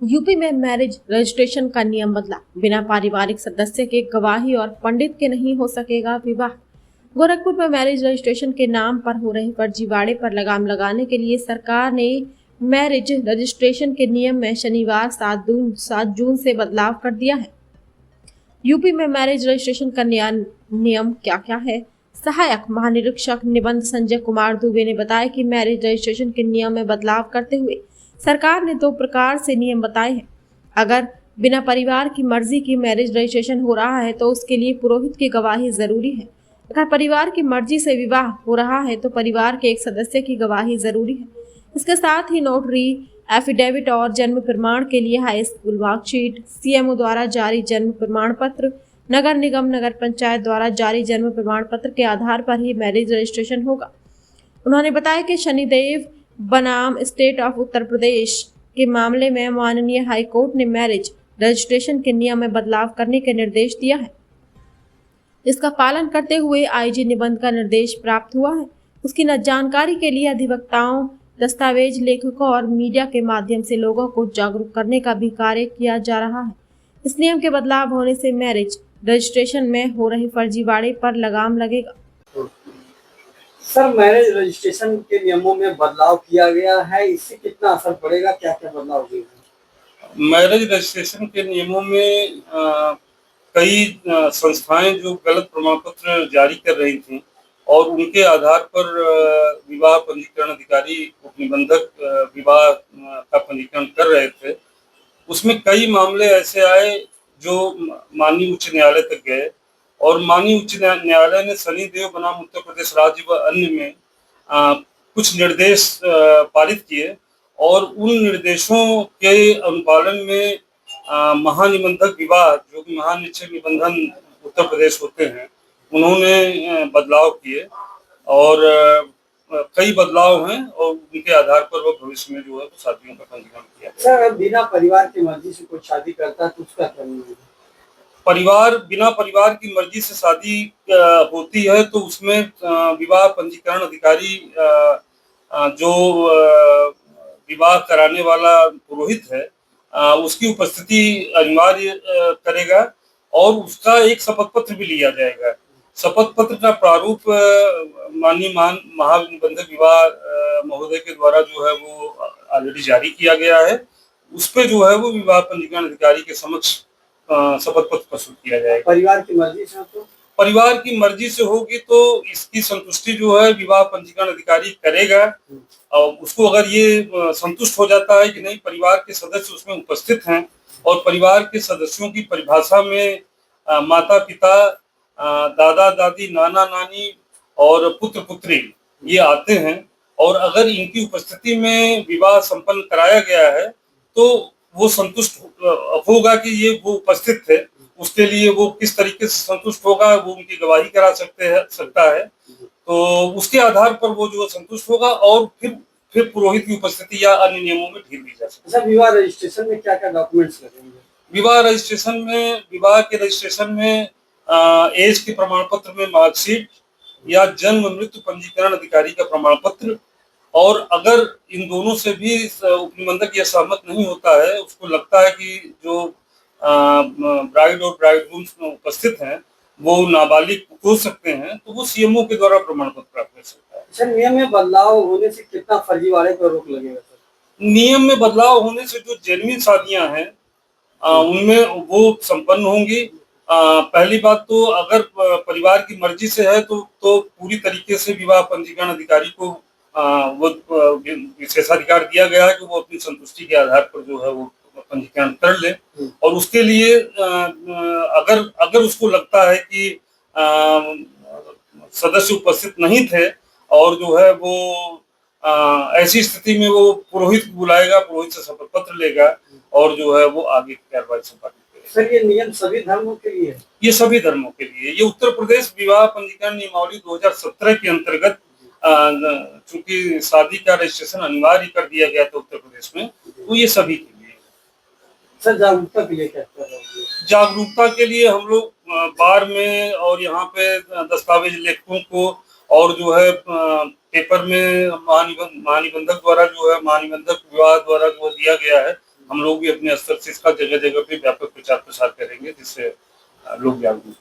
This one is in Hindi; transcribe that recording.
यूपी में मैरिज रजिस्ट्रेशन का नियम बदला। बिना पारिवारिक सदस्य के गवाही और पंडित के नहीं हो सकेगा विवाह। गोरखपुर में मैरिज रजिस्ट्रेशन के नाम पर हो रहे फर्जीवाड़े पर लगाम लगाने के लिए सरकार ने मैरिज रजिस्ट्रेशन के नियम में शनिवार 7 जून से बदलाव कर दिया है। यूपी में मैरिज रजिस्ट्रेशन का नियम क्या क्या है? सहायक महानिरीक्षक निबंध संजय कुमार दुबे ने बताया कि मैरिज रजिस्ट्रेशन के नियम में बदलाव करते हुए सरकार ने 2 प्रकार से नियम बताए हैं। अगर बिना परिवार की मर्जी की मैरिज रजिस्ट्रेशन हो रहा है तो उसके लिए पुरोहित की गवाही जरूरी है। अगर परिवार की मर्जी से विवाह हो रहा है तो परिवार के एक सदस्य की गवाही जरूरी है। इसके साथ ही नोटरी एफिडेविट और जन्म प्रमाण के लिए हाई स्कूल मार्कशीट, सीएमओ द्वारा जारी जन्म प्रमाण पत्र, नगर निगम नगर पंचायत द्वारा जारी जन्म प्रमाण पत्र के आधार पर ही मैरिज रजिस्ट्रेशन होगा। उन्होंने बताया कि शनिदेव बनाम स्टेट ऑफ उत्तर प्रदेश के मामले में माननीय हाई कोर्ट ने मैरिज रजिस्ट्रेशन के नियम में बदलाव करने के निर्देश दिया है। इसका पालन करते हुए आईजी निबंध का निर्देश प्राप्त हुआ है। उसकी जानकारी के लिए अधिवक्ताओं, दस्तावेज लेखकों और मीडिया के माध्यम से लोगों को जागरूक करने का भी कार्य किया जा रहा है। इस नियम के बदलाव होने से मैरिज रजिस्ट्रेशन में हो रहे फर्जीवाड़े पर लगाम लगेगा। सर, मैरिज रजिस्ट्रेशन के नियमों में बदलाव किया गया है, इससे कितना असर पड़ेगा, क्या क्या बदलाव हुए हैं? मैरिज रजिस्ट्रेशन के नियमों में कई संस्थाएं जो गलत प्रमाण पत्र जारी कर रही थी और उनके आधार पर विवाह पंजीकरण अधिकारी उपनिबंधक विवाह का पंजीकरण कर रहे थे, उसमें कई मामले ऐसे आए जो माननीय उच्च न्यायालय तक गए और माननीय उच्च न्यायालय ने शनिदेव बनाम उत्तर प्रदेश राज्य व अन्य में कुछ निर्देश पारित किए और उन निर्देशों के अनुपालन में महानिबंधक विवाह, जो कि महानिरीक्षक निबंधन उत्तर प्रदेश होते हैं, उन्होंने बदलाव किए और कई बदलाव हैं और उनके आधार पर वो भविष्य में जो है वो शादियों का पंजीकरण किया। सर, बिना परिवार की मर्जी से कोई शादी करता है तो उसका क्या नियम है? बिना परिवार की मर्जी से शादी होती है तो उसमें विवाह पंजीकरण अधिकारी जो विवाह कराने वाला पुरोहित है उसकी उपस्थिति अनिवार्य करेगा और उसका एक शपथ पत्र भी लिया जाएगा। शपथ पत्र का प्रारूप माननीय महानिबंधक विवाह महोदय के द्वारा जो है वो ऑलरेडी जारी किया गया है। उस पे जो है वो विवाह पंजीकरण अधिकारी के समक्ष शपथ पत्र प्रस्तुत किया जाएगा। परिवार की मर्जी से तो परिवार की मर्जी से होगी तो इसकी संतुष्टि जो है विवाह पंजीकरण अधिकारी करेगा और उसको अगर ये संतुष्ट हो जाता है कि नहीं परिवार के सदस्य उसमें उपस्थित हैं और परिवार के सदस्यों की परिभाषा में माता पिता, दादा दादी, नाना नानी और पुत्र पुत्री ये आते हैं और अगर इनकी उपस्थिति में विवाह संपन्न कराया गया है तो वो संतुष्ट होगा कि ये वो उपस्थित थे। उसके लिए वो किस तरीके से संतुष्ट होगा वो उनकी गवाही करा सकता है तो उसके आधार पर वो जो संतुष्ट होगा और फिर पुरोहित की उपस्थिति या अन्य नियमों में ढील दी जा सकती है। अच्छा, विवाह रजिस्ट्रेशन में क्या क्या डॉक्यूमेंट्स लगेंगे? विवाह के रजिस्ट्रेशन में एज के प्रमाण पत्र में मार्कशीट या जन्म मृत्यु पंजीकरण अधिकारी का प्रमाण पत्र और अगर इन दोनों से भी उपनिबंधक यह सहमत नहीं होता है, उसको लगता है कि जो ब्राइड और ब्राइडग्रूम्स में उपस्थित हैं वो नाबालिग हो सकते हैं तो वो सीएमओ के द्वारा प्रमाण पत्र प्राप्त कर सकता है। अच्छा, नियम में बदलाव होने से कितना फर्जीवाड़े पर रोक लगेगा सर? नियम में बदलाव होने से जो जेन्युइन शादियां हैं उनमें वो संपन्न होंगी। पहली बात तो अगर परिवार की मर्जी से है तो पूरी तरीके से विवाह पंजीकरण अधिकारी को वो विशेषाधिकार दिया गया है कि वो अपनी संतुष्टि के आधार पर जो है वो पंजीकरण कर ले और उसके लिए अगर उसको लगता है कि सदस्य उपस्थित नहीं थे और जो है वो ऐसी स्थिति में वो पुरोहित बुलाएगा, पुरोहित से शपथ पत्र लेगा और जो है वो आगे की कार्रवाई संपादित करेगा। सर, ये नियम सभी धर्मों के लिए है? ये सभी धर्मों के लिए। ये उत्तर प्रदेश विवाह पंजीकरण नियमावली 2017 के अंतर्गत चूंकि शादी का रजिस्ट्रेशन अनिवार्य कर दिया गया था उत्तर प्रदेश में, तो ये सभी के लिए। सर, जागरूकता के लिए क्या कर रहे हैं? जागरूकता के लिए हम लोग बार में और यहाँ पे दस्तावेज लेखकों को और जो है पेपर में महानिबंधक द्वारा जो है महानिबंधक विभाग द्वारा जो दिया गया है हम लोग भी अपने स्तर से इसका जगह जगह पे व्यापक प्रचार प्रसार करेंगे जिससे लोग जागरूक